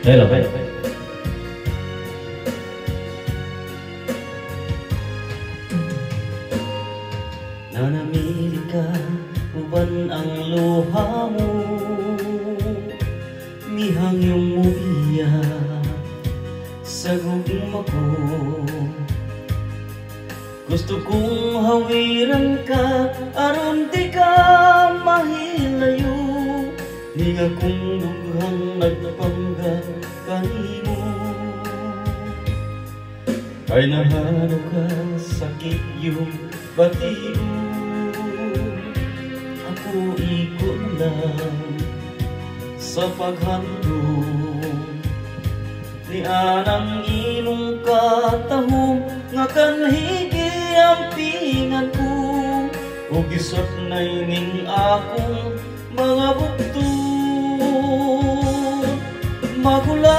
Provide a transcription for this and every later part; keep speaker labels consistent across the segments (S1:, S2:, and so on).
S1: Hello, nanamili ka, uban ang luha mo, mihang iyong mubiya sa gugma ko. Gusto kong hawiran ka, aron di ka mahilayo, di nga kong dughang nagpangga kanimo. Kay nahalo ka, sakit yung batigo, ako ikot lang sa paghandog. Ni anang imong katahom nga kanhigi ang pingan ko, o gisot na ining akong mga bukto. Magulat,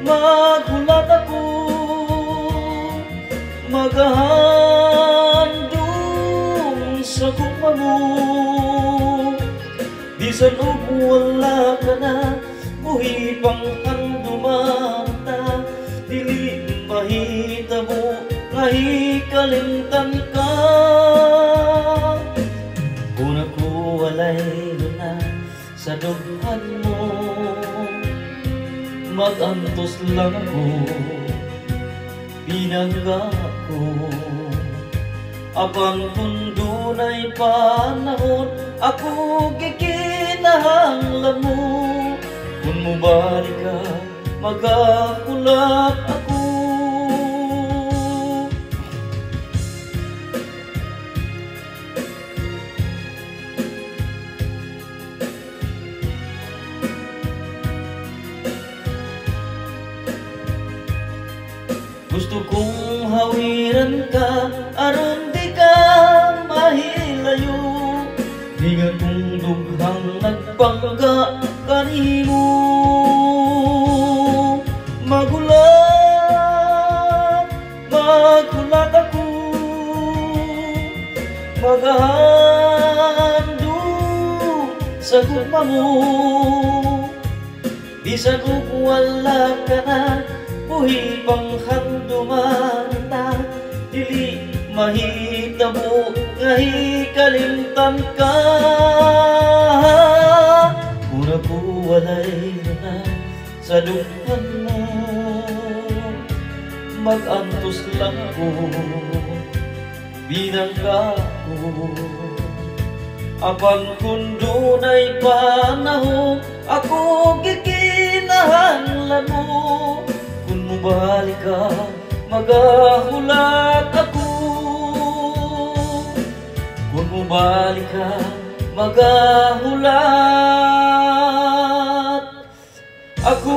S1: magulat ako, maghahandong sa gugma mo. Bisan og wala ka na, buhi pang handuman ta, dili mahitabo nga hikalimtan ka. Kung ako walay na sa dughan mo, magantos lang ako, binangga ko. Abang kung dunay panahon, ako gikinahanglan mo. Kung mubalik ka, magakulap ako. Gusto kong hawiran ka, aron di ka mahilayo, di nga kong dughang nagpangga kanimo. Magulat, magulat ako, maghahandog sa gugma mo. Bisan og wala ka na, buhi pang handuman ta, dili mahitabo nga hikalimtan ka. Kung ako walay na sa dughan mo, magantos lang ko, binangga ko. Abang kung dunay panahon, ako gikinahanglan mo. Kung mubalik ka, magahulat ako. Kung mubalik ka, magahulat ako.